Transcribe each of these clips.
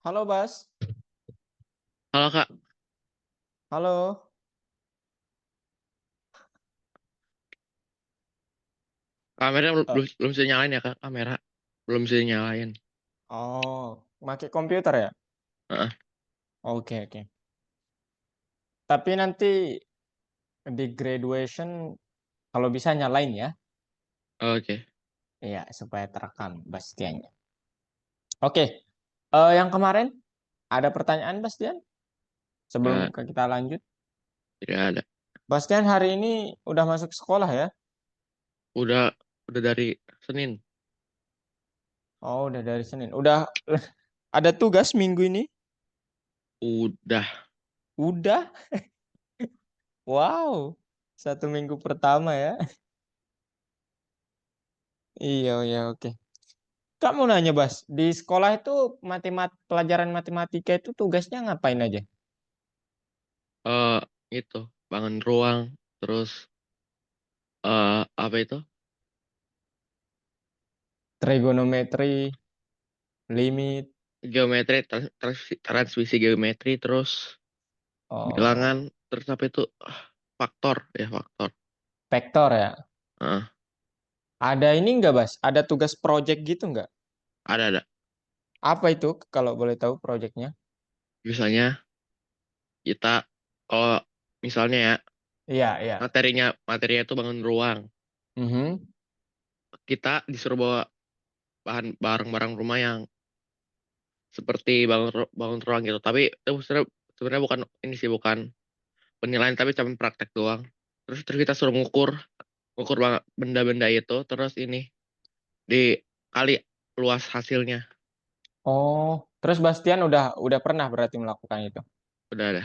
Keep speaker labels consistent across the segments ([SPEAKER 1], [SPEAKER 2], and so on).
[SPEAKER 1] Halo Bas,
[SPEAKER 2] Halo Kak,
[SPEAKER 1] halo.
[SPEAKER 2] kamera belum
[SPEAKER 1] Eh,
[SPEAKER 2] belum belum bisa nyalain ya Kak, kamera belum bisa nyalain.
[SPEAKER 1] oh, pakai komputer ya?
[SPEAKER 2] Heeh.
[SPEAKER 1] Oke, oke. Tapi nanti di graduation kalau bisa nyalain ya.
[SPEAKER 2] Oke.
[SPEAKER 1] Iya, supaya terekam Bastiannya. Oke, yang kemarin ada pertanyaan Bastian sebelum
[SPEAKER 2] Nggak,
[SPEAKER 1] kita lanjut.
[SPEAKER 2] tidak ada.
[SPEAKER 1] Bastian hari ini udah masuk sekolah ya?
[SPEAKER 2] Udah udah dari Senin.
[SPEAKER 1] Oh, udah dari Senin. Udah ada tugas minggu ini?
[SPEAKER 2] Udah.
[SPEAKER 1] Udah. Wow, 1 minggu pertama ya. Iya, iya, oke. Kamu nanya, Bas, di sekolah itu pelajaran matematika itu tugasnya ngapain aja?
[SPEAKER 2] eh itu bangun ruang, terus apa itu?
[SPEAKER 1] Trigonometri, limit,
[SPEAKER 2] Geometri, transmisi geometri, terus bilangan,
[SPEAKER 1] oh,
[SPEAKER 2] terus apa itu? Faktor ya, faktor.
[SPEAKER 1] vektor ya.
[SPEAKER 2] Heeh.
[SPEAKER 1] Ada ini enggak, Bas? Ada tugas project gitu enggak?
[SPEAKER 2] Ada.
[SPEAKER 1] Apa itu kalau boleh tahu projectnya?
[SPEAKER 2] Misalnya kita kalau misalnya ya
[SPEAKER 1] Iya, iya.
[SPEAKER 2] materinya itu bangun ruang.
[SPEAKER 1] Mhm.
[SPEAKER 2] Kita disuruh bawa bahan barang-barang rumah yang seperti bangun ruang gitu. Tapi itu sebenarnya bukan ini sih, bukan penilaian, tapi cuma praktek doang. Terus kita suruh ngukur benda-benda itu, terus ini dikali luas hasilnya.
[SPEAKER 1] Oh, terus Bastian udah pernah berarti melakukan itu?
[SPEAKER 2] Udah ada.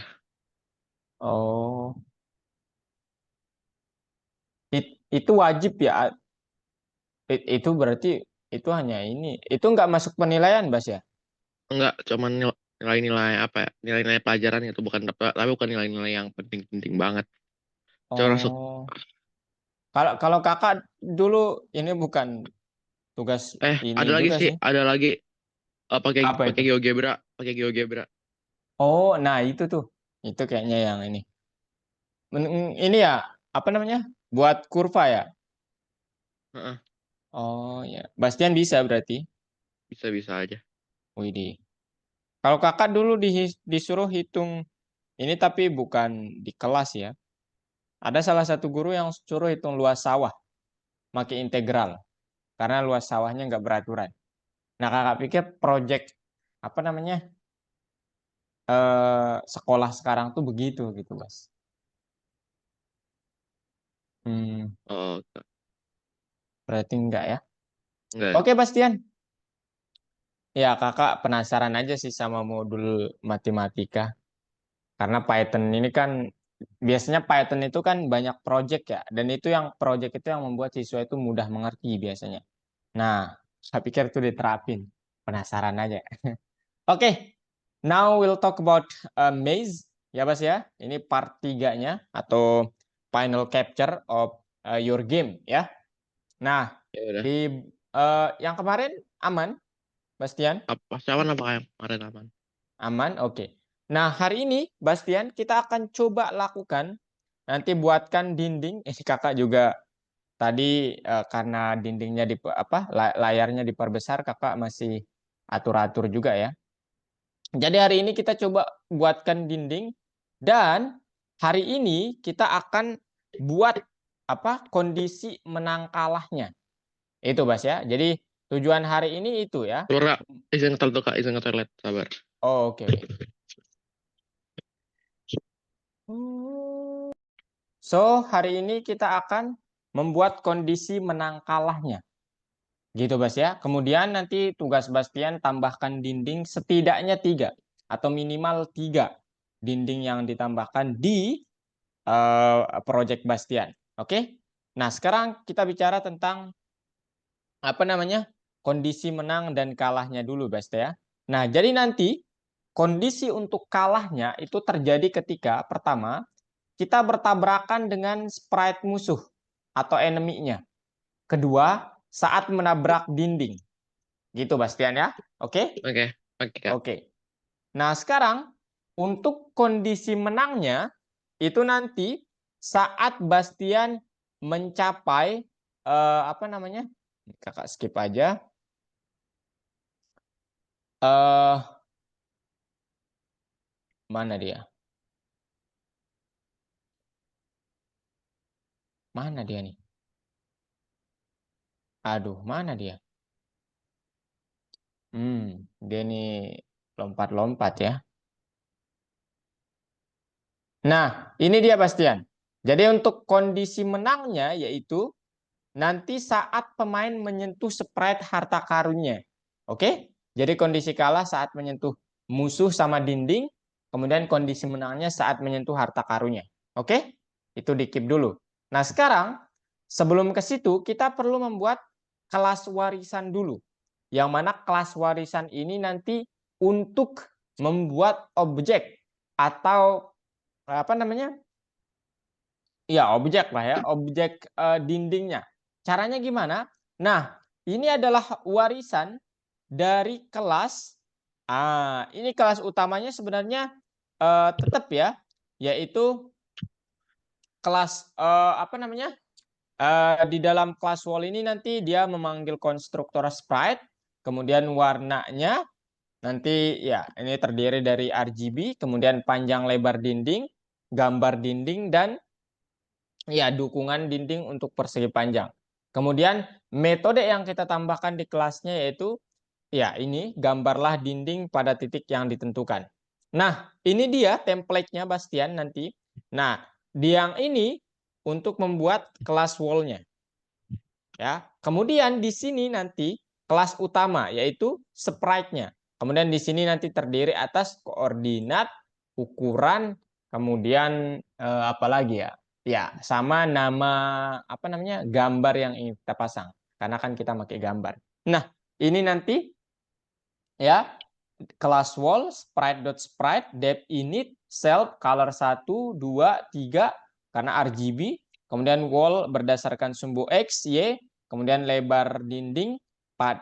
[SPEAKER 1] Oh, itu wajib ya. Itu berarti itu hanya ini. Itu enggak masuk penilaian, Bas ya?
[SPEAKER 2] Enggak, cuman nilai-nilai apa ya? Nilai-nilai pelajaran itu, tapi bukan nilai-nilai yang penting-penting banget. Cuma masuk.
[SPEAKER 1] Oh. Kalau kalau kakak dulu ini bukan tugas ini
[SPEAKER 2] Ada lagi
[SPEAKER 1] juga
[SPEAKER 2] sih,
[SPEAKER 1] sih.
[SPEAKER 2] ada lagi pakai
[SPEAKER 1] Apa itu?
[SPEAKER 2] pakai GeoGebra, pakai GeoGebra.
[SPEAKER 1] Oh, nah itu tuh. Itu kayaknya yang ini. Ini ya, apa namanya? Buat kurva ya?
[SPEAKER 2] Heeh,
[SPEAKER 1] Oh ya. Bastian bisa berarti.
[SPEAKER 2] bisa-bisa aja.
[SPEAKER 1] Widih. Kalau kakak dulu disuruh hitung ini tapi bukan di kelas ya. Ada salah satu guru yang suruh hitung luas sawah, pakai integral. Karena luas sawahnya nggak beraturan. Nah kakak pikir project apa namanya sekolah sekarang tuh begitu gitu, Mas. Hmm,
[SPEAKER 2] Oh,
[SPEAKER 1] berarti enggak ya.
[SPEAKER 2] enggak.
[SPEAKER 1] Oke, Bastian. Ya, kakak penasaran aja sih sama modul matematika. Karena Python ini kan, biasanya Python itu kan banyak project ya. Dan itu yang project itu yang membuat siswa itu mudah mengerti biasanya. Nah, saya pikir itu diterapin. Penasaran aja. Oke, now we'll talk about maze. Ya, Bas ya. Ini part tiganya atau final capture of your game ya. Nah,
[SPEAKER 2] Ya udah.
[SPEAKER 1] di yang kemarin aman, Bastian?
[SPEAKER 2] Apa cawan apa yang kemarin aman?
[SPEAKER 1] Aman, oke. Nah, hari ini, Bastian, kita akan coba lakukan. Nanti buatkan dinding. Kakak juga tadi karena dindingnya layarnya diperbesar, kakak masih atur-atur juga ya. Jadi hari ini kita coba buatkan dinding dan hari ini kita akan buat kondisi menang kalahnya. Itu, Bas ya. Jadi tujuan hari ini itu ya.
[SPEAKER 2] Sebentar, izin ke toilet Kak, izin ke toilet, sabar.
[SPEAKER 1] Oh, oke, oke. So, hari ini kita akan membuat kondisi menang kalahnya. Gitu, Bas ya. Kemudian nanti tugas Bastian tambahkan dinding setidaknya 3 atau minimal 3 dinding yang ditambahkan di project Bastian. Oke? Nah, sekarang kita bicara tentang apa namanya? Kondisi menang dan kalahnya dulu, Bas ya. Nah, jadi nanti kondisi untuk kalahnya itu terjadi ketika pertama kita bertabrakan dengan sprite musuh atau enemy-nya. Kedua, saat menabrak dinding. Gitu Bastian ya. Oke?
[SPEAKER 2] Oke, oke Kak.
[SPEAKER 1] Oke. Nah, sekarang untuk kondisi menangnya itu nanti saat Bastian mencapai apa namanya? Kakak skip aja. Mana dia? Mana dia nih? Aduh, mana dia? Dia nih lompat-lompat ya. Nah, ini dia Bastian. Jadi untuk kondisi menangnya yaitu nanti saat pemain menyentuh sprite harta karunnya. Oke? Jadi kondisi kalah saat menyentuh musuh sama dinding, kemudian kondisi menangnya saat menyentuh harta karunnya. Oke? Itu di keep dulu. Nah, sekarang sebelum ke situ kita perlu membuat kelas warisan dulu. Yang mana kelas warisan ini nanti untuk membuat objek atau apa namanya? Ya, objek lah ya, objek dindingnya. Caranya gimana? Nah, ini adalah warisan dari kelas. Ini kelas utamanya sebenarnya tetap ya, yaitu kelas apa namanya? Di dalam kelas wall ini nanti dia memanggil konstruktor sprite, kemudian warnanya nanti ya ini terdiri dari RGB, kemudian panjang lebar dinding, gambar dinding dan ya dukungan dinding untuk persegi panjang. Kemudian metode yang kita tambahkan di kelasnya yaitu ya ini gambarlah dinding pada titik yang ditentukan. Nah, ini dia template-nya Bastian nanti. Nah, di yang ini untuk membuat kelas wall-nya. Ya. Kemudian di sini nanti kelas utama yaitu sprite-nya. Kemudian di sini nanti terdiri atas koordinat, ukuran, kemudian apa lagi ya? Ya, sama nama apa namanya? Gambar yang ingin kita pasang. Karena kan kita pakai gambar. Nah, ini nanti ya kelas wall sprite.sprite depth init self color 1 2 3 karena RGB, kemudian wall berdasarkan sumbu X, Y, kemudian lebar dinding,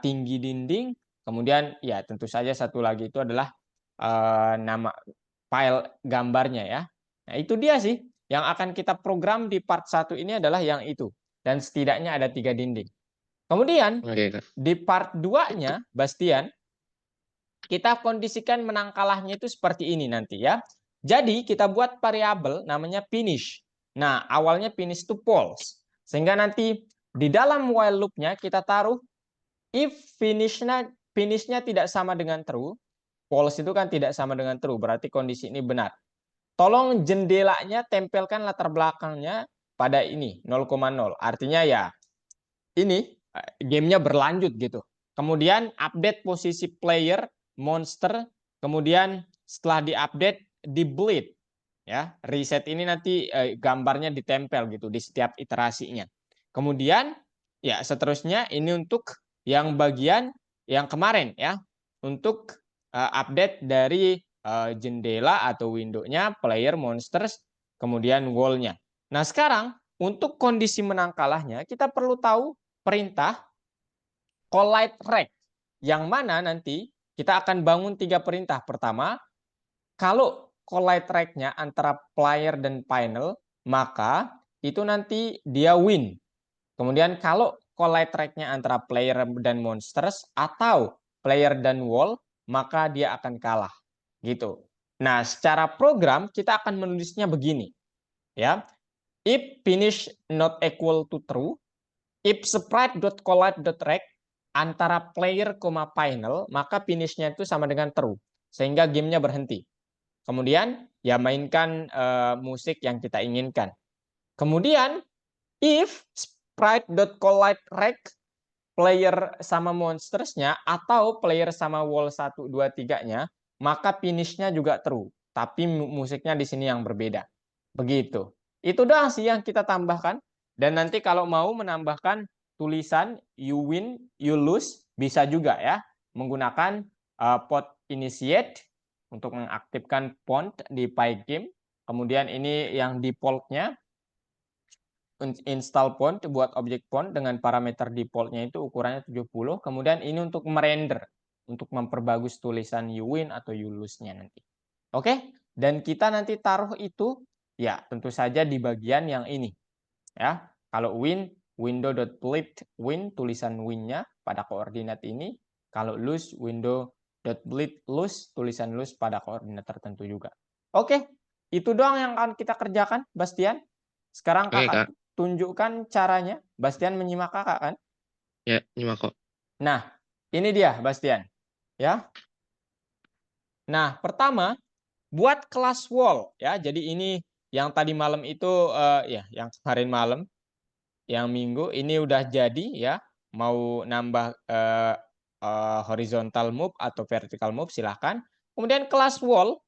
[SPEAKER 1] tinggi dinding, kemudian ya tentu saja satu lagi itu adalah nama file gambarnya ya. Nah, itu dia sih yang akan kita program di part 1 ini adalah yang itu. Dan setidaknya ada 3 dinding. Kemudian
[SPEAKER 2] Oke, Kak.
[SPEAKER 1] di part 2-nya, Bastian, kita kondisikan menang kalahnya itu seperti ini nanti ya. Jadi kita buat variabel namanya finish. Nah, awalnya finish itu false. Sehingga nanti di dalam while loop-nya kita taruh if finish-nya tidak sama dengan true. False itu kan tidak sama dengan true, berarti kondisi ini benar. Tolong jendelanya tempelkan latar belakangnya pada ini 0,0. Artinya ya ini gamenya berlanjut gitu. Kemudian update posisi player, monster, kemudian setelah diupdate di bleed ya. Reset ini nanti gambarnya ditempel gitu di setiap iterasinya. Kemudian ya seterusnya ini untuk yang bagian yang kemarin ya. Untuk update dari jendela atau window-nya, player, monsters, kemudian wall-nya. Nah, sekarang untuk kondisi menang kalahnya kita perlu tahu perintah collide rect yang mana nanti kita akan bangun 3 perintah. Pertama, kalau collide rect-nya antara player dan panel, maka itu nanti dia win. Kemudian kalau collide rect-nya antara player dan monsters atau player dan wall, maka dia akan kalah. Gitu. Nah, secara program kita akan menulisnya begini. Ya. If finish not equal to true, if sprite.collide.rect antara player, panel, maka finish-nya itu sama dengan true. Sehingga gamenya berhenti. Kemudian ya mainkan musik yang kita inginkan. Kemudian if sprite.collide.rect player sama monstersnya atau player sama wall 1, 2, 3-nya, maka finish-nya juga true. Tapi musiknya di sini yang berbeda. Begitu. Itu doang sih yang kita tambahkan. Dan nanti kalau mau menambahkan tulisan you win, you lose, bisa juga ya. Menggunakan pot initiate untuk mengaktifkan font di Pygame. Kemudian ini yang default-nya install font buat objek font dengan parameter default-nya itu ukurannya 70. Kemudian ini untuk merender. untuk memperbagus tulisan you win atau you lose-nya nanti. Oke, dan kita nanti taruh itu ya tentu saja di bagian yang ini. Ya, kalau win, window.bleed win, tulisan win-nya pada koordinat ini. Kalau lose, window.bleed lose, tulisan lose pada koordinat tertentu juga. Oke, itu doang yang akan kita kerjakan, Bastian. Sekarang
[SPEAKER 2] Oke, Kak.
[SPEAKER 1] kakak tunjukkan caranya. Bastian menyimak kakak kan?
[SPEAKER 2] Ya, nyimak kok.
[SPEAKER 1] Nah, ini dia Bastian. Ya. Nah, pertama buat kelas wall ya. Jadi ini yang tadi malam itu ya, yang kemarin malam, yang minggu ini udah jadi ya. Mau nambah horizontal move atau vertical move silahkan. Kemudian kelas wall.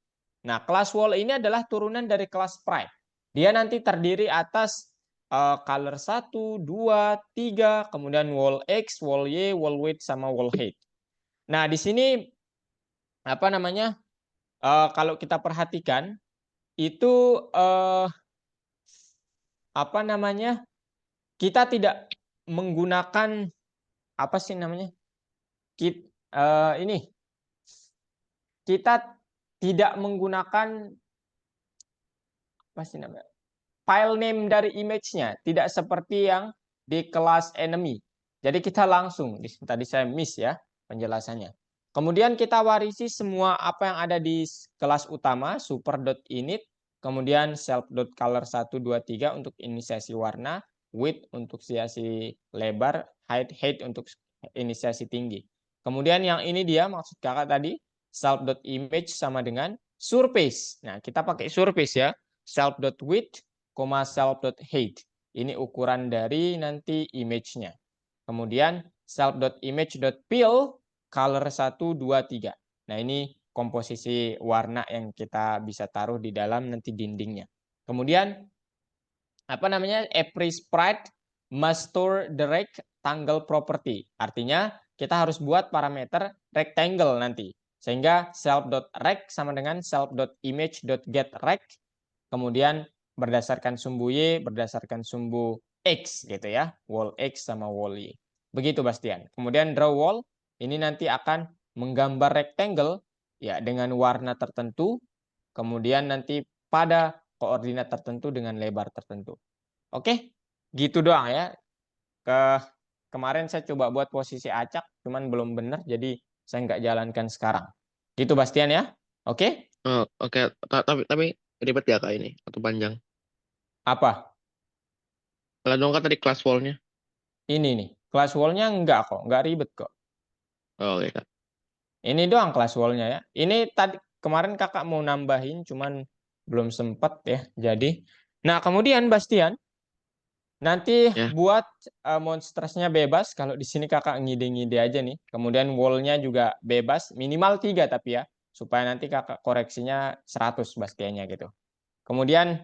[SPEAKER 1] Nah, kelas wall ini adalah turunan dari kelas sprite. Dia nanti terdiri atas color 1, 2, 3, kemudian wall X, wall Y, wall width sama wall height. Nah, di sini apa namanya? Kalau kita perhatikan itu apa namanya? Kita tidak menggunakan apa sih namanya? Ini kita tidak menggunakan apa sih namanya? File name dari image-nya, tidak seperti yang di kelas enemy. Jadi kita langsung, tadi saya miss ya penjelasannya. Kemudian kita warisi semua apa yang ada di kelas utama, super.init, kemudian self.color 1, 2, 3 untuk inisiasi warna, width untuk inisiasi lebar, height untuk inisiasi tinggi. Kemudian yang ini dia maksud kakak tadi, self.image sama dengan surface. Nah, kita pakai surface ya, self.width, self.height. Ini ukuran dari nanti image-nya. Kemudian self.image.fill color 1, 2, 3. Nah, ini komposisi warna yang kita bisa taruh di dalam nanti dindingnya. Kemudian apa namanya? Every sprite must store the rectangle property. Artinya kita harus buat parameter rectangle nanti. Sehingga self.rect sama dengan self.image.getRect. Kemudian berdasarkan sumbu Y, berdasarkan sumbu X gitu ya. Wall X sama wall Y. Begitu Bastian. Kemudian draw wall, ini nanti akan menggambar rectangle ya dengan warna tertentu. Kemudian nanti pada koordinat tertentu dengan lebar tertentu. Oke, gitu doang ya. Kemarin saya coba buat posisi acak, cuman belum benar, jadi saya nggak jalankan sekarang. Gitu Bastian ya. Oke?
[SPEAKER 2] Oh, oke. Tapi ribet ya, Kak, ini? Atau panjang?
[SPEAKER 1] Apa?
[SPEAKER 2] Kalau dong kan tadi kelas wall-nya.
[SPEAKER 1] Ini nih. Class wall-nya enggak kok, enggak ribet kok.
[SPEAKER 2] Oh, oke, Kak.
[SPEAKER 1] Ini doang class wall-nya ya. Ini tadi kemarin kakak mau nambahin, cuman belum sempat ya. Jadi, nah kemudian Bastian, nanti
[SPEAKER 2] Ya.
[SPEAKER 1] buat monstersnya bebas. Kalau di sini kakak ngide-ngide aja nih. Kemudian wall-nya juga bebas, minimal 3 tapi ya. Supaya nanti kakak koreksinya 100 Bastiannya gitu. Kemudian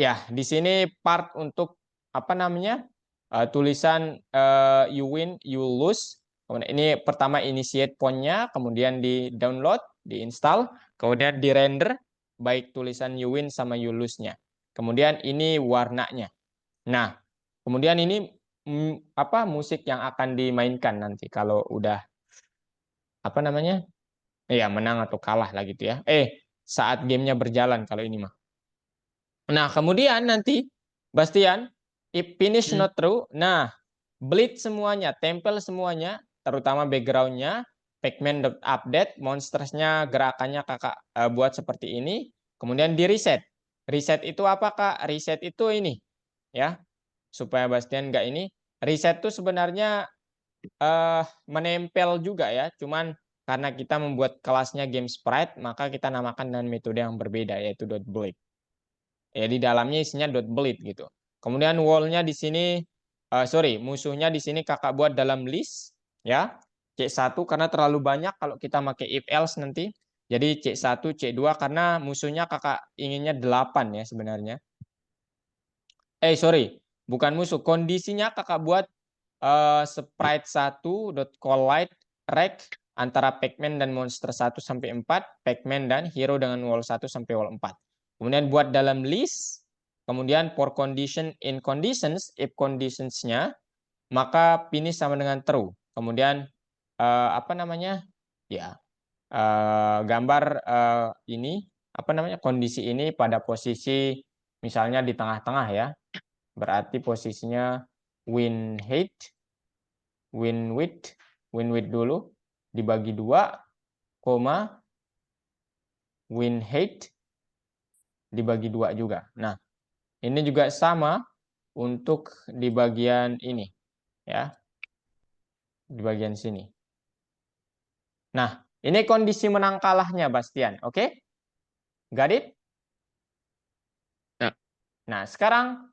[SPEAKER 1] ya di sini part untuk apa namanya? Tulisan you win, you lose. Kemudian ini pertama initiate point-nya, kemudian di download, diinstal, kemudian di render baik tulisan you win sama you lose-nya. Kemudian ini warnanya. Nah, kemudian ini apa musik yang akan dimainkan nanti kalau udah apa namanya? Ya menang atau kalah lah gitu ya. Saat gamenya berjalan kalau ini mah. Nah, kemudian nanti Bastian, if finish not true, nah bleed semuanya, tempel semuanya, terutama background-nya, pacman.update, monstersnya gerakannya kakak buat seperti ini, kemudian di reset. Reset itu apa kak? Reset itu ini, ya, supaya Bastian nggak ini. Reset itu sebenarnya menempel juga ya, cuman karena kita membuat kelasnya game sprite, maka kita namakan dengan metode yang berbeda yaitu .bleed. Ya di dalamnya isinya .bleed gitu. Kemudian wall-nya di sini musuhnya di sini kakak buat dalam list ya. C1 karena terlalu banyak kalau kita pakai if else nanti. Jadi C1, C2 karena musuhnya kakak inginnya 8 ya sebenarnya. Bukan musuh. Kondisinya kakak buat sprite 1.collide rec antara pacman dan monster 1 sampai 4, pacman dan hero dengan wall 1 sampai wall 4. Kemudian buat dalam list, kemudian for condition in conditions, if conditionsnya, maka finish sama dengan true. Kemudian apa namanya? ya gambar ini apa namanya kondisi ini pada posisi misalnya di tengah-tengah ya. Berarti posisinya win height, win width dulu dibagi 2, koma win height dibagi 2 juga. Nah, ini juga sama untuk di bagian ini ya, di bagian sini. Nah, ini kondisi menang kalahnya Bastian, oke? Got it?
[SPEAKER 2] Ya,
[SPEAKER 1] Nah, sekarang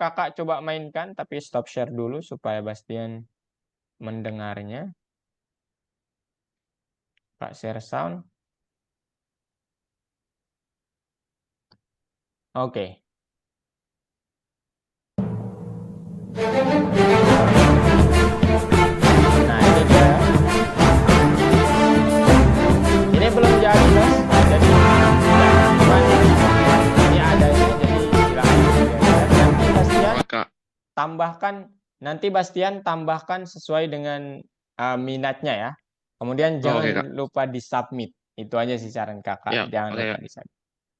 [SPEAKER 1] Kakak coba mainkan tapi stop share dulu supaya Bastian mendengarnya. Kak share sound. Oke. Nah, ini dia. Ini belum jadi, Bos. Jadi jangan panik. Ini ada ini jadi silakan digeser.
[SPEAKER 2] maka
[SPEAKER 1] Nanti Bastian tambahkan sesuai dengan minatnya ya. Kemudian
[SPEAKER 2] oh, oke
[SPEAKER 1] jangan
[SPEAKER 2] Kak.
[SPEAKER 1] lupa di-submit. Itu aja sih saran Kakak.
[SPEAKER 2] Ya,
[SPEAKER 1] Jangan
[SPEAKER 2] oke
[SPEAKER 1] lupa
[SPEAKER 2] Kak.
[SPEAKER 1] di-submit.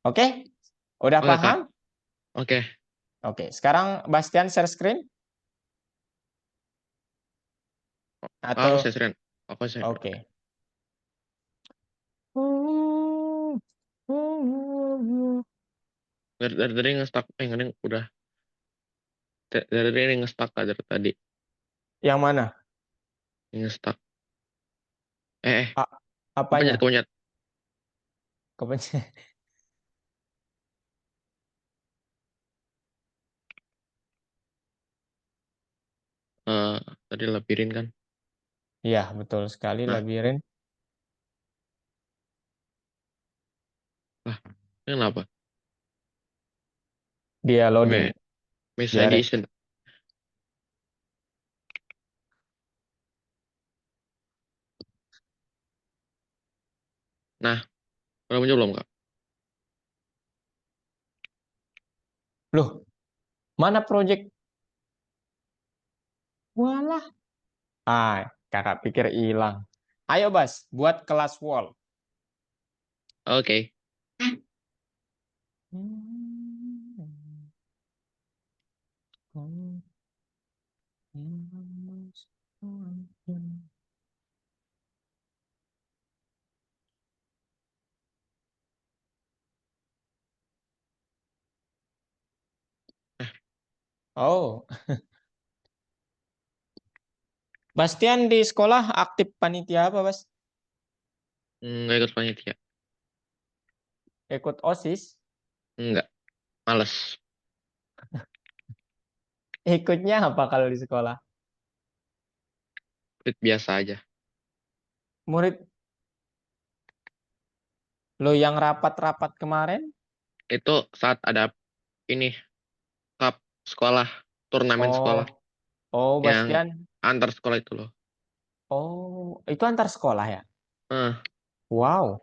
[SPEAKER 1] Oke? Udah
[SPEAKER 2] Oke Kak.
[SPEAKER 1] paham?
[SPEAKER 2] Oke.
[SPEAKER 1] Oke, sekarang Bastian share screen
[SPEAKER 2] Aku
[SPEAKER 1] atau
[SPEAKER 2] share. Aku share.
[SPEAKER 1] oke.
[SPEAKER 2] Dari tadi nge-stuck. Ini udah. Dari tadi nge-stuck Kak, dari tadi.
[SPEAKER 1] Yang mana?
[SPEAKER 2] Nge-stuck.
[SPEAKER 1] A-
[SPEAKER 2] Kepencet,
[SPEAKER 1] apanya?
[SPEAKER 2] kepencet.
[SPEAKER 1] Kepencet.
[SPEAKER 2] Eh, Tadi labirin kan.
[SPEAKER 1] Iya, betul sekali
[SPEAKER 2] Nah,
[SPEAKER 1] labirin.
[SPEAKER 2] lah, ini kenapa?
[SPEAKER 1] Dia loading.
[SPEAKER 2] Me,
[SPEAKER 1] Biar
[SPEAKER 2] Messagation. Nah, udah muncul belum Kak?
[SPEAKER 1] loh, mana project? Walah. Kakak pikir hilang. Ayo, Bas, buat kelas wall.
[SPEAKER 2] Oke.
[SPEAKER 1] Oh, Bastian di sekolah aktif panitia apa, Bas?
[SPEAKER 2] Nggak ikut panitia.
[SPEAKER 1] Ikut OSIS?
[SPEAKER 2] Enggak. Males.
[SPEAKER 1] Ikutnya apa kalau di sekolah?
[SPEAKER 2] Ikut biasa aja.
[SPEAKER 1] Murid lo yang rapat-rapat kemarin?
[SPEAKER 2] Itu saat ada ini. Cup sekolah. Turnamen sekolah.
[SPEAKER 1] Oh, oh,
[SPEAKER 2] Yang
[SPEAKER 1] Bastian.
[SPEAKER 2] antar sekolah itu loh.
[SPEAKER 1] Oh, itu antar sekolah ya?
[SPEAKER 2] Eh,
[SPEAKER 1] Wow,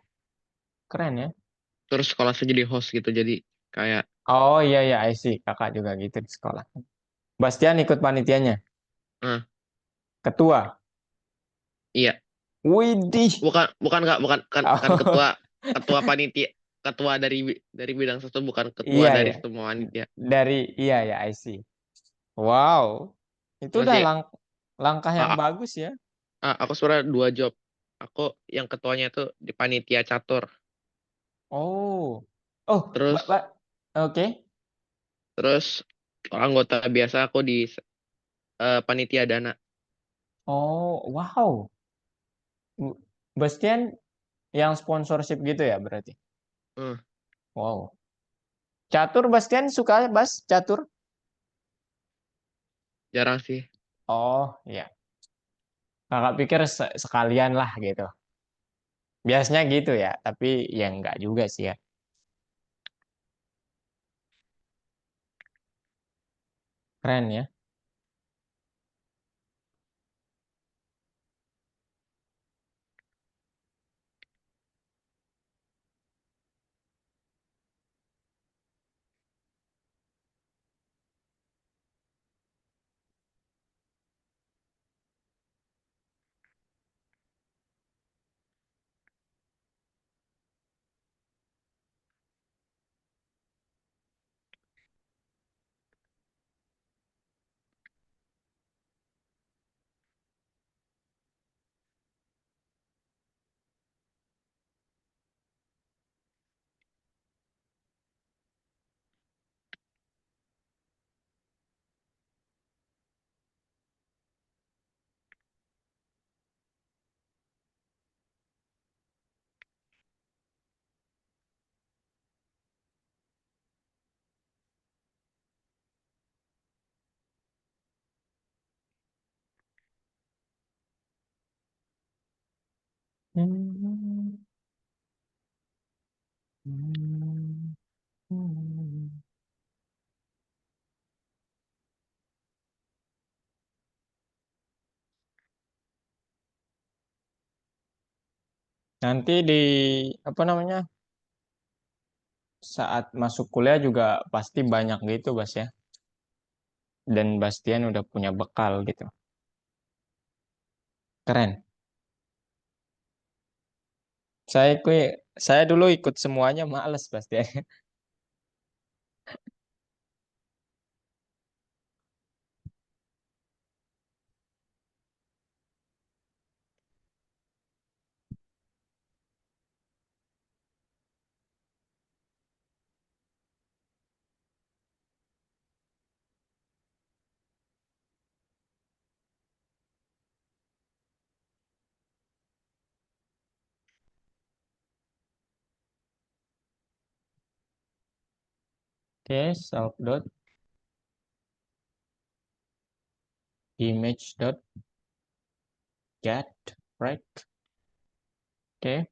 [SPEAKER 1] keren ya.
[SPEAKER 2] Terus sekolah saya jadi host gitu. Jadi kayak,
[SPEAKER 1] Oh iya iya, I see. Kakak juga gitu di sekolah. Bastian ikut panitianya.
[SPEAKER 2] eh,
[SPEAKER 1] Ketua.
[SPEAKER 2] iya.
[SPEAKER 1] Widih.
[SPEAKER 2] Bukan, bukan Kak. Bukan
[SPEAKER 1] Oh,
[SPEAKER 2] ketua. Ketua panitia. Ketua dari bidang sesuatu. Bukan ketua
[SPEAKER 1] iya
[SPEAKER 2] dari
[SPEAKER 1] ya.
[SPEAKER 2] semua panitia.
[SPEAKER 1] Dari iya ya, I see. Wow. Itu udah
[SPEAKER 2] Masih
[SPEAKER 1] langkah yang
[SPEAKER 2] ah,
[SPEAKER 1] bagus ya.
[SPEAKER 2] aku sebenarnya 2 job. Aku yang ketuanya tuh di panitia catur.
[SPEAKER 1] Oh. Oh,
[SPEAKER 2] Terus
[SPEAKER 1] oke.
[SPEAKER 2] terus anggota biasa aku di panitia dana.
[SPEAKER 1] Oh, wow. Bastian yang sponsorship gitu ya berarti.
[SPEAKER 2] Hmm,
[SPEAKER 1] Wow. Catur Bastian suka Bas catur?
[SPEAKER 2] Jarang sih.
[SPEAKER 1] Oh, iya. Kakak pikir sekalian lah gitu. Biasanya gitu ya, tapi ya enggak juga sih ya. Keren ya. Nanti di apa namanya saat masuk kuliah juga pasti banyak gitu Bas ya. Dan Bastian udah punya bekal gitu. Keren. Saya saya dulu ikut semuanya males Bastian. Oke, self dot image dot get right. Oke.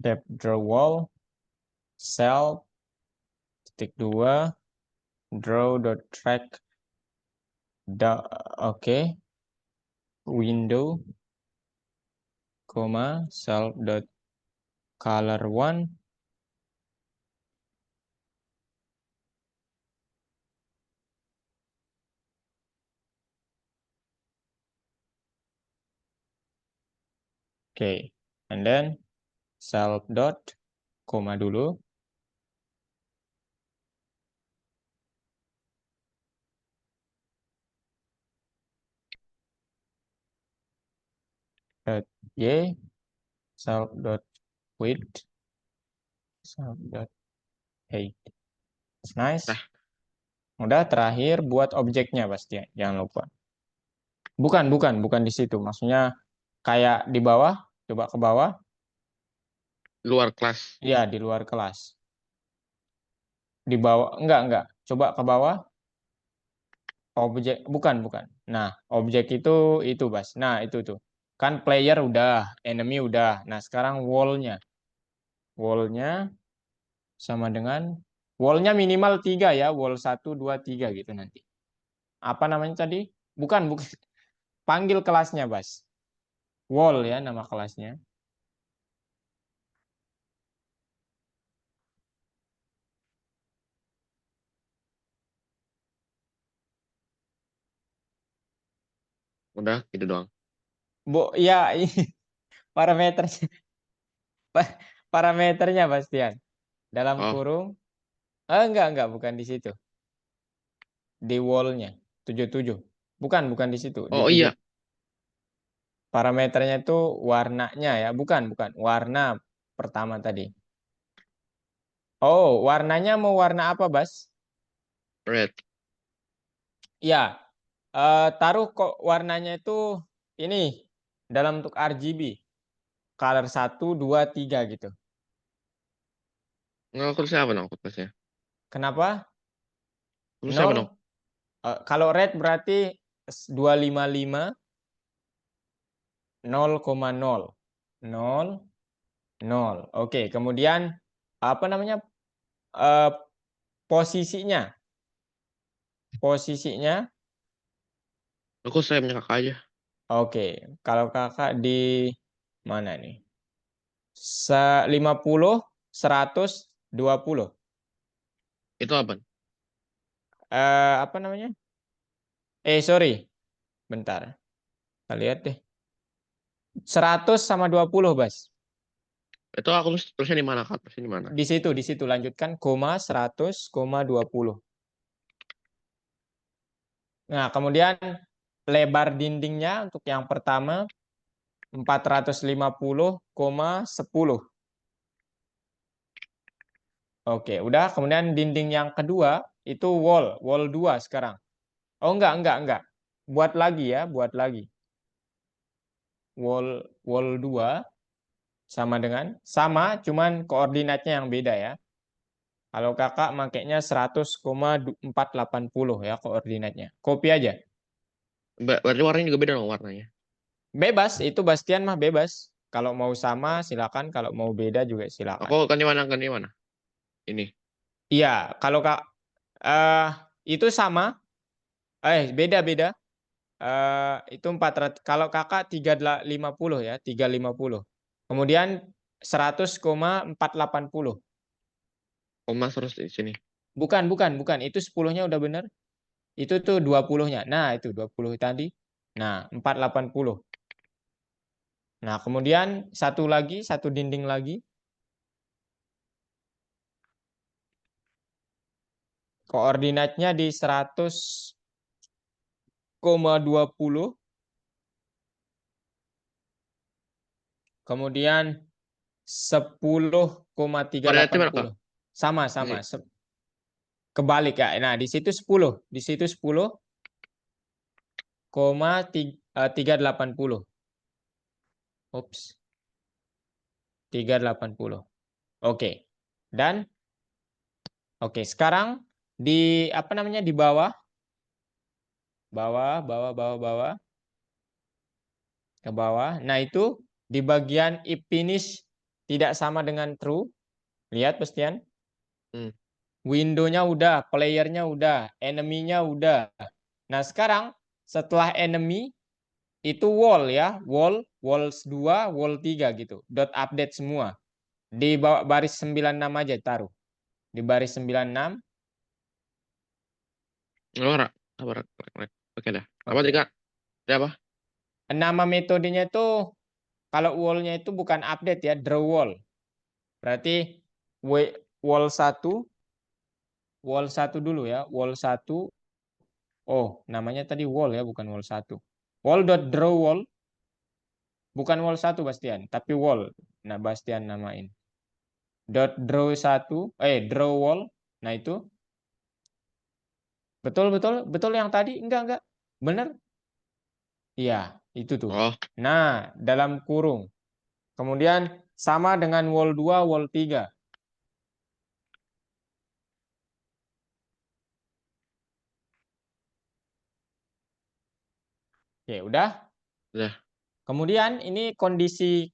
[SPEAKER 1] Depth draw wall self titik 2 draw dot track oke window koma self dot color one oke and then self dot koma dulu dot y self dot width self dot height. Nice.
[SPEAKER 2] Nah,
[SPEAKER 1] Udah terakhir buat objeknya pasti ya. Jangan lupa. Bukan di situ. Maksudnya kayak di bawah, coba ke bawah.
[SPEAKER 2] luar kelas.
[SPEAKER 1] Ya, di luar kelas. Di bawah, enggak. Coba ke bawah, objek, bukan. Nah, objek itu, Bas. Nah, itu tuh. Kan player udah, enemy udah. Nah, sekarang wall-nya. Wall-nya sama dengan, wall-nya minimal 3 ya. Wall 1, 2, 3 gitu nanti. Apa namanya tadi? Bukan. Panggil kelasnya, Bas. Wall ya, nama kelasnya.
[SPEAKER 2] Udah gitu doang.
[SPEAKER 1] Ya, parameternya, parameternya, Bastian. Dalam
[SPEAKER 2] Oh,
[SPEAKER 1] kurung, enggak, bukan di situ. Di wall-nya 77. Bukan di situ, di
[SPEAKER 2] oh
[SPEAKER 1] 7.
[SPEAKER 2] iya,
[SPEAKER 1] Parameternya itu warnanya ya, bukan. Warna pertama tadi. Oh, warnanya mau warna apa, Bas?
[SPEAKER 2] red.
[SPEAKER 1] Ya, taruh kok warnanya itu ini dalam bentuk RGB. Color 1, 2, 3 gitu.
[SPEAKER 2] Nggak, terusnya apa dong terusnya?
[SPEAKER 1] Kenapa?
[SPEAKER 2] Terusnya apa
[SPEAKER 1] 0.
[SPEAKER 2] dong?
[SPEAKER 1] Kalau red berarti 255 0,0. 0. Oke, kemudian apa namanya? Eh, posisinya. Posisinya.
[SPEAKER 2] Aku saya punya kakak aja.
[SPEAKER 1] Oke, kalau kakak di mana nih? 50, 100, 20.
[SPEAKER 2] Itu apa?
[SPEAKER 1] Apa namanya? Sorry. Bentar. Kita lihat deh. 100 sama 20, Bas.
[SPEAKER 2] Itu aku terusnya di mana kak? Terusnya di mana?
[SPEAKER 1] Di situ lanjutkan koma 100, koma 20. Nah, kemudian lebar dindingnya untuk yang pertama 450,10. Oke, udah. Kemudian dinding yang kedua itu wall 2 sekarang. Oh, enggak. Buat lagi ya, buat lagi. Wall 2 sama cuman koordinatnya yang beda ya. Kalau kakak makainya 100,480 ya koordinatnya. Copy aja.
[SPEAKER 2] Berarti warnanya juga beda dong warnanya.
[SPEAKER 1] Bebas, itu Bastian mah bebas. Kalau mau sama silakan, kalau mau beda juga silakan.
[SPEAKER 2] Aku ganti mana? Ganti mana? Ini.
[SPEAKER 1] Iya, kalau kak eh itu sama, beda-beda. Itu 400. Kalau kakak 350 ya, 350. Kemudian 100,480.
[SPEAKER 2] Koma terus di sini.
[SPEAKER 1] Bukan. Itu 10-nya udah bener. Itu tuh 20-nya. Nah, itu 20 tadi. Nah, 480. Nah, kemudian satu dinding lagi. Koordinatnya di 100,20. Kemudian
[SPEAKER 2] Koordinatnya berapa?
[SPEAKER 1] 10,380. Sama.
[SPEAKER 2] Ini.
[SPEAKER 1] Kebalik ya. Nah, di situ 10. Di situ 10,380. Ups, 380. Oke. Dan oke, sekarang di apa namanya di bawah bawah ke bawah. Nah, itu di bagian if finish tidak sama dengan true. Lihat, Bastian.
[SPEAKER 2] Hmm.
[SPEAKER 1] Window-nya udah, player-nya udah, enemy-nya udah. Nah, sekarang setelah enemy itu wall ya, wall 2, wall 3 gitu. Dot update semua. Di bawah baris 96 aja taruh. Di baris 96.
[SPEAKER 2] Apa? Apa? Oke dah. Apa tadi
[SPEAKER 1] Oke.
[SPEAKER 2] Kak? Tadi apa?
[SPEAKER 1] Nama metodenya itu kalau wall-nya itu bukan update ya, draw wall. Berarti wall 1, wall 1 dulu ya, wall 1. Oh, namanya tadi wall ya, bukan wall 1. Wall.draw wall, bukan wall 1 Bastian, tapi wall. Nah, Bastian namain. Draw 1, draw wall. Nah, itu betul yang tadi enggak. Bener? Iya, itu tuh.
[SPEAKER 2] Oh,
[SPEAKER 1] Nah, dalam kurung. Kemudian sama dengan wall 2, wall 3. Oke, udah.
[SPEAKER 2] udah.
[SPEAKER 1] Kemudian ini kondisi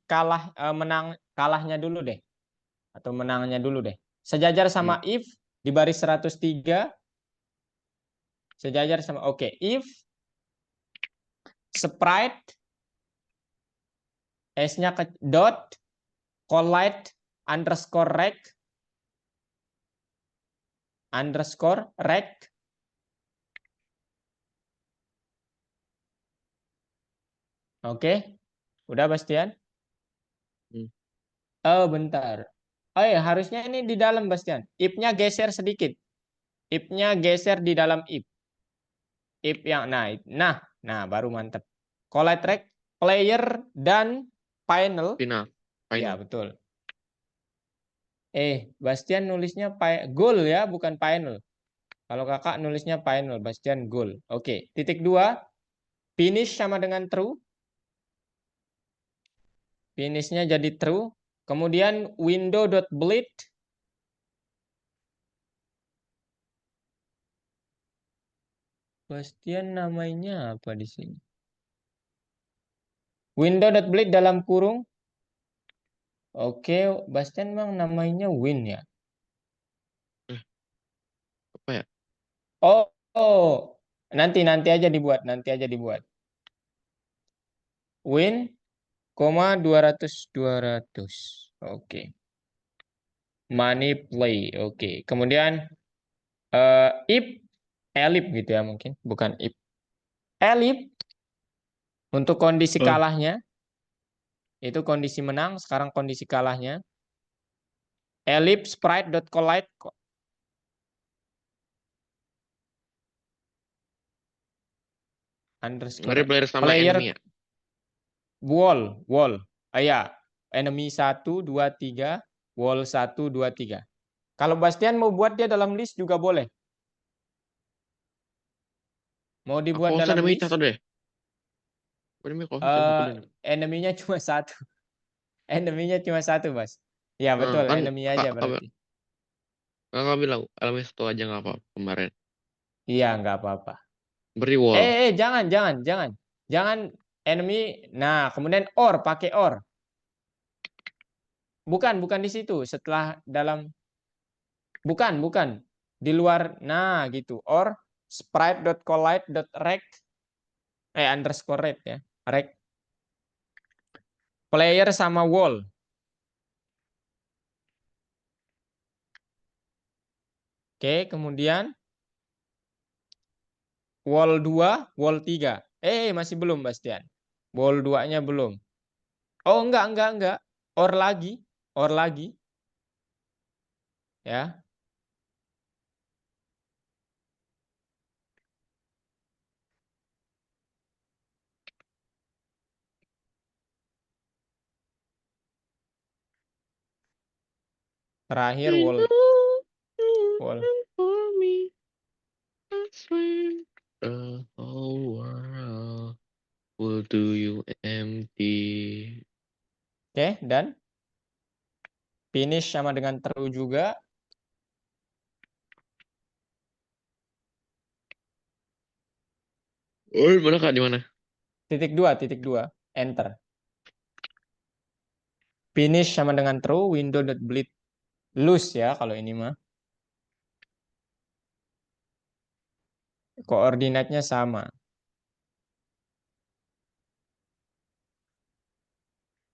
[SPEAKER 1] menang kalahnya dulu deh. Atau menangnya dulu deh. Sejajar
[SPEAKER 2] Hmm.
[SPEAKER 1] sama if di baris 103. Sejajar sama oke. If sprite S-nya ke dot collide underscore rect. Oke. Udah Bastian?
[SPEAKER 2] Hmm.
[SPEAKER 1] Oh, bentar. Oh ya, harusnya ini di dalam Bastian. If-nya geser sedikit. If-nya geser di dalam if. If yang nah baru mantep. Collide rect player dan final.
[SPEAKER 2] Final.
[SPEAKER 1] Ya,
[SPEAKER 2] Final.
[SPEAKER 1] betul. Bastian nulisnya goal ya, bukan final. Kalau kakak nulisnya final, Bastian goal. Oke, titik 2. Finish sama dengan true. Finishnya jadi true. Kemudian window.bleed. Bastian namanya apa di sini? Window.bleed dalam kurung. Oke, Bastian memang namanya win ya.
[SPEAKER 2] Eh, apa ya?
[SPEAKER 1] Oh. Nanti aja dibuat. Win, 200. Oke. Money play. Oke. Kemudian if elip gitu ya mungkin, bukan if. Elip untuk kondisi
[SPEAKER 2] Oh.
[SPEAKER 1] kalahnya itu kondisi menang, sekarang kondisi kalahnya. Elip sprite.collide
[SPEAKER 2] Ngeri
[SPEAKER 1] underscore
[SPEAKER 2] player sama
[SPEAKER 1] player
[SPEAKER 2] enemy ya?
[SPEAKER 1] wall. Ya, enemy 1 2 3, wall 1 2 3. Kalau Bastian mau buat dia dalam list juga boleh. Mau dibuat
[SPEAKER 2] Kalau
[SPEAKER 1] dalam
[SPEAKER 2] enemy
[SPEAKER 1] list,
[SPEAKER 2] catat deh. Enemy kalau catat satu deh.
[SPEAKER 1] enemy-nya cuma satu. Enemy-nya cuma satu, Bas. Ya, betul.
[SPEAKER 2] Kan
[SPEAKER 1] Enemy
[SPEAKER 2] kak,
[SPEAKER 1] aja berarti.
[SPEAKER 2] kakak bilang enemy satu aja nggak apa kemarin.
[SPEAKER 1] Iya, nggak apa-apa.
[SPEAKER 2] Beri wall.
[SPEAKER 1] Jangan enemy. Nah, kemudian or, pakai or. Bukan di situ. Setelah dalam, bukan. Di luar, nah gitu. Or sprite.collide.rect, underscore rect ya. Rect. Player sama wall. Oke, kemudian wall 2, wall 3. Masih belum, Bastian. Wall 2-nya belum. Oh, enggak. Or lagi. Or lagi. Ya. Terakhir wall.
[SPEAKER 2] For me, I swear the whole world will do you empty.
[SPEAKER 1] Oke, dan finish sama dengan true juga.
[SPEAKER 2] Oh, mana kak di mana?
[SPEAKER 1] Titik dua. Enter. Finish sama dengan true, window.bleed loose ya kalau ini mah. Koordinatnya sama.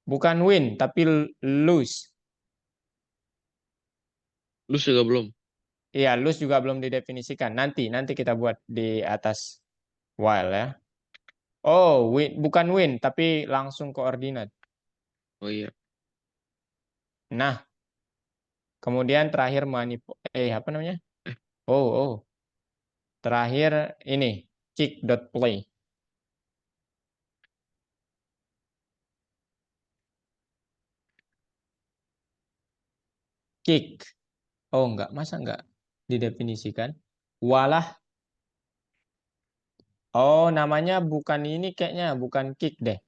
[SPEAKER 1] Bukan win, tapi loose.
[SPEAKER 2] Lu juga belum.
[SPEAKER 1] Iya, loose juga belum didefinisikan. Nanti kita buat di atas while ya. Oh, bukan win, tapi langsung koordinat.
[SPEAKER 2] Oh iya.
[SPEAKER 1] Nah, kemudian terakhir apa namanya?
[SPEAKER 2] Eh,
[SPEAKER 1] Oh. Terakhir ini kick.play. Kick. Oh, masa enggak didefinisikan? Walah. Oh, namanya bukan ini kayaknya, bukan kick deh.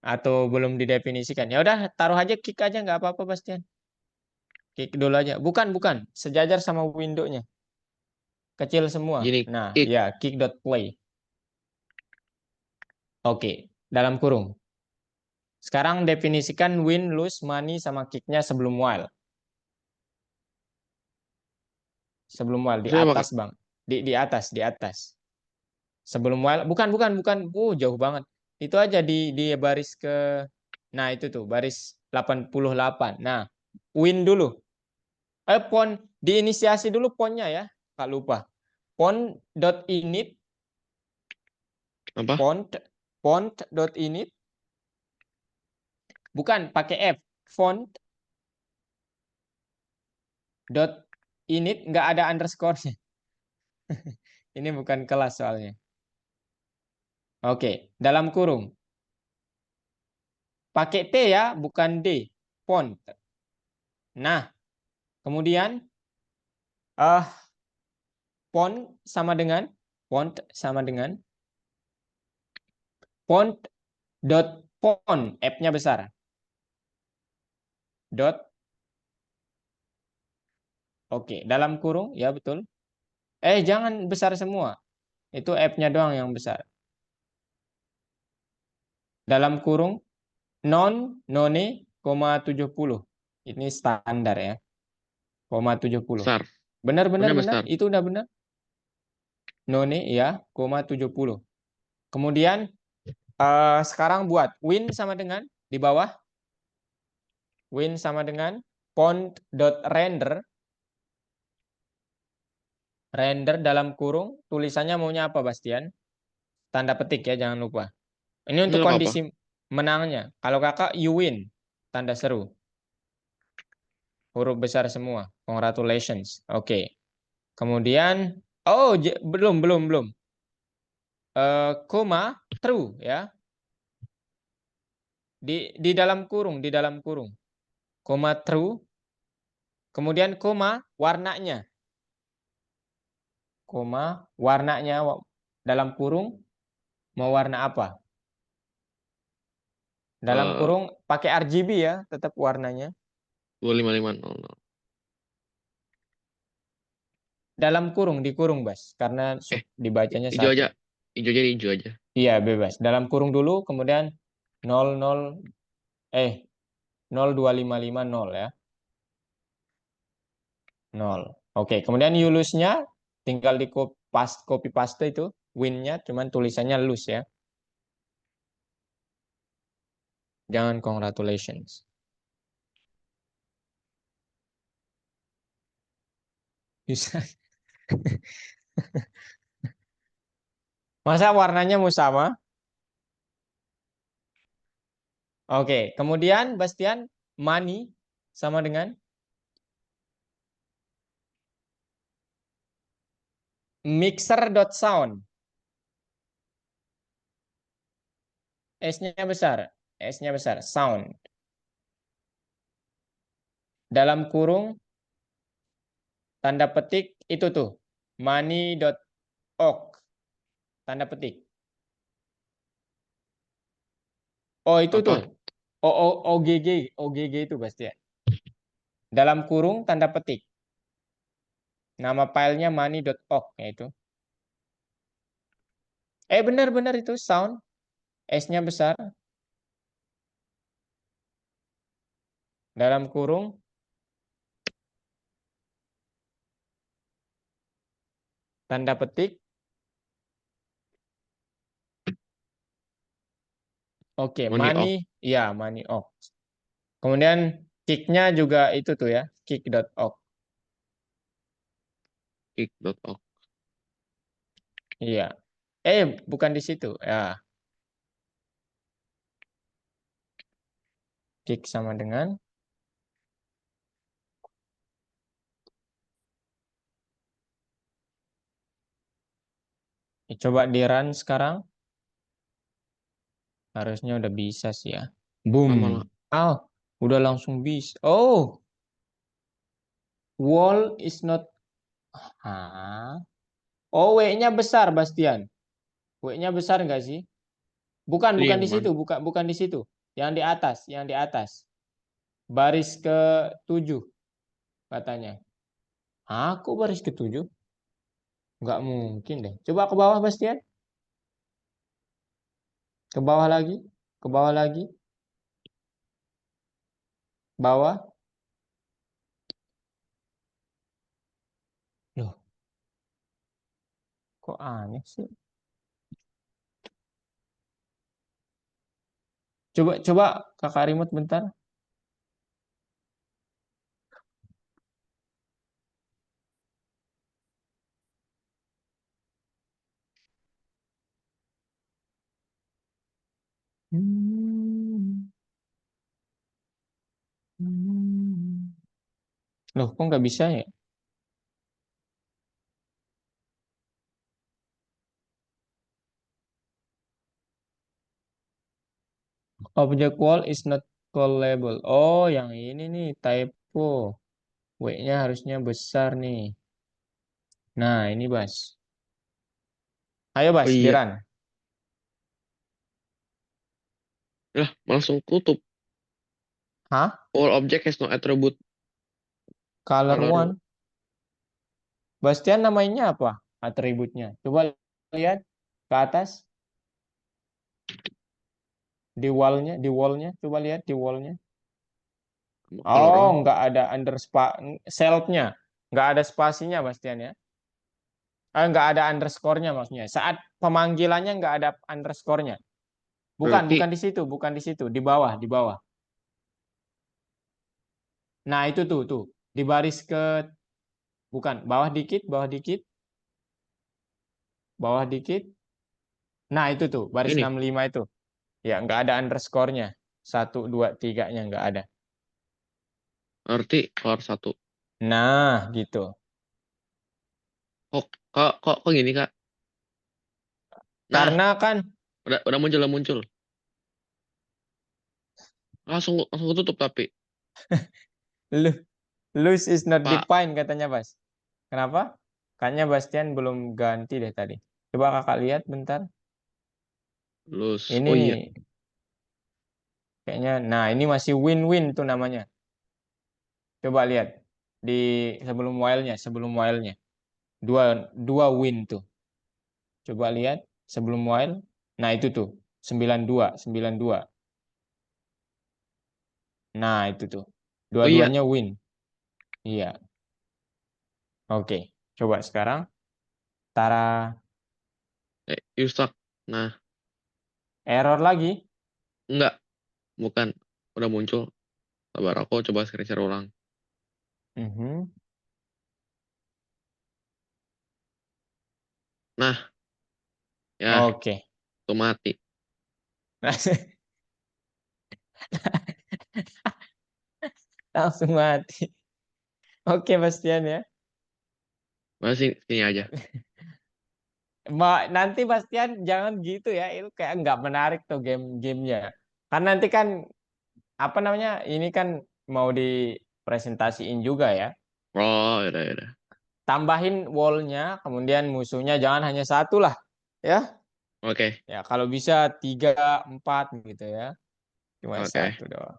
[SPEAKER 1] Atau belum didefinisikan. Ya udah, taruh aja kick aja nggak apa-apa, Bastian. Kick dulu aja. Bukan. Sejajar sama window-nya. Kecil semua.
[SPEAKER 2] gini,
[SPEAKER 1] Nah,
[SPEAKER 2] kick.
[SPEAKER 1] ya kick.play. Oke, dalam kurung. Sekarang definisikan win, lose, money sama kick-nya sebelum while. Sebelum while di
[SPEAKER 2] Saya pakai
[SPEAKER 1] atas, Bang. Di atas. Sebelum while, bukan. Jauh banget. Itu aja di baris ke, nah itu tuh, baris 88. Nah, win dulu. Pon, diinisiasi dulu ponnya ya. Kak lupa. Pon.init,
[SPEAKER 2] apa?
[SPEAKER 1] font.init, bukan pakai F. Font.init, nggak ada underscore-nya. Ini bukan kelas soalnya. Oke, dalam kurung. Pakai T ya, bukan D. Font. Nah, kemudian font sama dengan font dot font, F-nya besar. Dot, oke, dalam kurung, ya betul. Jangan besar semua. Itu F-nya doang yang besar. Dalam kurung, none, 70. Ini standar ya. 70.
[SPEAKER 2] Besar.
[SPEAKER 1] Benar.
[SPEAKER 2] Mana besar?
[SPEAKER 1] Itu udah benar. None, ya, 70. Kemudian, sekarang buat win sama dengan, di bawah, win sama dengan font.render, render dalam kurung, tulisannya maunya apa, Bastian? Tanda petik ya, jangan lupa. Ini
[SPEAKER 2] Ini
[SPEAKER 1] untuk
[SPEAKER 2] apa?
[SPEAKER 1] kondisi menangnya. Kalau kakak, you win. Tanda seru. Huruf besar semua. Congratulations. Oke. Kemudian, oh, belum. Koma, true ya. Di dalam kurung. Koma true. Kemudian koma, warnanya. Koma, warnanya dalam kurung mau warna apa? Dalam
[SPEAKER 2] Eh,
[SPEAKER 1] kurung pakai RGB ya, tetap warnanya.
[SPEAKER 2] 25500.
[SPEAKER 1] Dalam kurung, dikurung, Bas. Karena
[SPEAKER 2] Eh,
[SPEAKER 1] dibacanya
[SPEAKER 2] hijau
[SPEAKER 1] satu.
[SPEAKER 2] aja. Hijau aja, hijau aja.
[SPEAKER 1] Iya, bebas. Dalam kurung dulu, kemudian 00, 02550 ya. 0. Oke, kemudian Yulusnya tinggal di copy paste itu. Win-nya cuman tulisannya lose ya. Jangan congratulations. Bisa. Masa warnanya mau sama? Oke, kemudian Bastian, money sama dengan mixer.sound. S-nya besar. S-nya besar. Sound. Dalam kurung, tanda petik itu tuh. Money.org. Tanda petik. Oh, itu tuh.
[SPEAKER 2] Apa?
[SPEAKER 1] OGG. OGG itu Bastian. Dalam kurung, tanda petik. Nama filenya money.org. Itu. Benar-benar itu sound. S-nya besar. Dalam kurung, tanda petik. Oke,
[SPEAKER 2] Money
[SPEAKER 1] money.
[SPEAKER 2] off.
[SPEAKER 1] Ya, money.org. Kemudian kick-nya juga itu tuh ya. Kick.org.
[SPEAKER 2] Kick.org.
[SPEAKER 1] Iya. Bukan di situ. Ya, kick sama dengan. Coba di run sekarang. Harusnya udah bisa sih ya. Boom.
[SPEAKER 2] Lama lah.
[SPEAKER 1] Oh, udah langsung bisa. Oh, wall is not. Hah? Oh, W-nya besar, Bastian. W-nya besar nggak sih? Bukan,
[SPEAKER 2] Tadi
[SPEAKER 1] bukan
[SPEAKER 2] yang
[SPEAKER 1] di situ,
[SPEAKER 2] mana?
[SPEAKER 1] bukan di situ. Yang di atas, yang di atas. Baris ke-7 katanya. Aku baris ke-7? Nggak mungkin deh. Coba ke bawah, Bastian. Ke bawah lagi. Ke bawah lagi. Bawah. Loh, kok aneh sih? Coba Kakak remote bentar. Hmm. Loh, kok nggak bisa ya? Object wall is not callable. Oh, yang ini nih typo. W-nya harusnya besar nih. Nah, ini Bas. Ayo
[SPEAKER 2] Oh
[SPEAKER 1] Bas,
[SPEAKER 2] iya.
[SPEAKER 1] diran.
[SPEAKER 2] Lah, langsung tutup.
[SPEAKER 1] Hah?
[SPEAKER 2] All object has no attribute.
[SPEAKER 1] Color
[SPEAKER 2] Color.
[SPEAKER 1] one. Bastian namanya apa? Atributnya. Coba lihat ke atas di wallnya. Coba lihat di wallnya.
[SPEAKER 2] Color
[SPEAKER 1] Oh,
[SPEAKER 2] one.
[SPEAKER 1] nggak ada self-nya. Nggak ada spasinya, Bastian ya. Nggak ada underscore-nya maksudnya. Saat pemanggilannya nggak ada underscore-nya. Bukan,
[SPEAKER 2] Berarti
[SPEAKER 1] bukan di situ, bukan di situ. Di bawah, di bawah. Nah, itu tuh. Di baris ke, bukan, bawah dikit, bawah dikit. Nah, itu tuh, baris
[SPEAKER 2] ini.
[SPEAKER 1] 65 itu. Ya, nggak ada underscore-nya. Satu, dua, tiganya nggak ada.
[SPEAKER 2] Berarti color satu.
[SPEAKER 1] Nah, gitu.
[SPEAKER 2] Kok gini, Kak? Nah,
[SPEAKER 1] Karena kan,
[SPEAKER 2] udah muncul, udah muncul. Langsung langsung tutup tapi.
[SPEAKER 1] lu, Loose is not
[SPEAKER 2] Pak,
[SPEAKER 1] defined katanya Bas. Kenapa? Kayaknya Bastian belum ganti deh tadi. Coba kakak lihat bentar.
[SPEAKER 2] lose.
[SPEAKER 1] Ini
[SPEAKER 2] Oh
[SPEAKER 1] nih,
[SPEAKER 2] iya.
[SPEAKER 1] kayaknya. Nah, ini masih win-win tuh namanya. Coba lihat di sebelum while-nya. Dua, dua win tuh. Coba lihat sebelum while. Nah, itu tuh. 92, 92. Nah, itu tuh.
[SPEAKER 2] Oh iya.
[SPEAKER 1] Dua-duanya win. Iya. Oke. Coba sekarang. Tara
[SPEAKER 2] You suck. Nah,
[SPEAKER 1] error lagi.
[SPEAKER 2] enggak. Bukan. Udah muncul. Sabar, aku coba screen share ulang.
[SPEAKER 1] Mhm.
[SPEAKER 2] Nah, ya,
[SPEAKER 1] Oke.
[SPEAKER 2] tuh mati.
[SPEAKER 1] Langsung mati. Oke, Bastian ya.
[SPEAKER 2] Masih sini aja.
[SPEAKER 1] Mbak, nanti Bastian jangan gitu ya. Itu kayak nggak menarik tuh gamenya. Kan nanti kan apa namanya? Ini kan mau dipresentasiin juga ya.
[SPEAKER 2] Oh, yaudah, yaudah.
[SPEAKER 1] Tambahin wall-nya, kemudian musuhnya jangan hanya satu lah, ya.
[SPEAKER 2] Oke,
[SPEAKER 1] Ya kalau bisa tiga, empat gitu ya. Cuma
[SPEAKER 2] oke.
[SPEAKER 1] satu doang.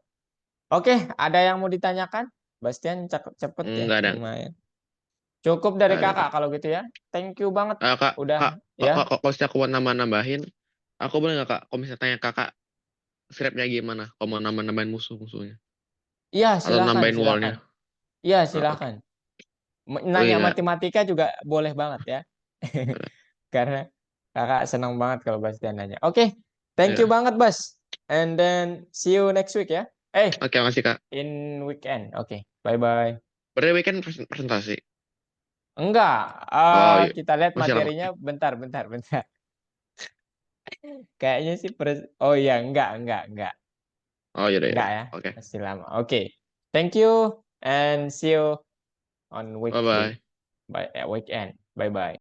[SPEAKER 1] Oke, ada yang mau ditanyakan? Bastian cepet ya,
[SPEAKER 2] Enggak ada.
[SPEAKER 1] lumayan. Cukup dari
[SPEAKER 2] Enggak ada,
[SPEAKER 1] kakak
[SPEAKER 2] Kak.
[SPEAKER 1] kalau gitu ya. Thank you banget.
[SPEAKER 2] Kak,
[SPEAKER 1] Udah
[SPEAKER 2] Kak,
[SPEAKER 1] ya.
[SPEAKER 2] kalau misalnya aku mau nambahin, aku boleh nggak, Kak? Kalau misalnya tanya Kakak, script-nya gimana? Kalau mau nambahin musuh-musuhnya.
[SPEAKER 1] Iya,
[SPEAKER 2] Atau
[SPEAKER 1] silakan,
[SPEAKER 2] nambahin
[SPEAKER 1] silakan.
[SPEAKER 2] wall-nya.
[SPEAKER 1] Iya,
[SPEAKER 2] Ah, oke.
[SPEAKER 1] silakan.
[SPEAKER 2] Oh
[SPEAKER 1] Nanya
[SPEAKER 2] iya.
[SPEAKER 1] matematika juga boleh banget ya.
[SPEAKER 2] Oke.
[SPEAKER 1] Karena kakak senang banget kalau Bastian nanya. Oke, thank you
[SPEAKER 2] Iya.
[SPEAKER 1] banget, Bas. And then see you next week ya.
[SPEAKER 2] Oke, makasih, Kak.
[SPEAKER 1] In weekend. Oke, bye-bye.
[SPEAKER 2] Berarti weekend presentasi.
[SPEAKER 1] Enggak,
[SPEAKER 2] Oh iya.
[SPEAKER 1] kita lihat
[SPEAKER 2] Masih lama.
[SPEAKER 1] materinya bentar, bentar, bentar. Kayaknya sih oh iya, enggak.
[SPEAKER 2] Oh iya,
[SPEAKER 1] Enggak
[SPEAKER 2] iya.
[SPEAKER 1] ya,
[SPEAKER 2] Oke.
[SPEAKER 1] masih lama. Oke. Thank you and see you on week 3.
[SPEAKER 2] Bye-bye.
[SPEAKER 1] Weekend. Bye bye.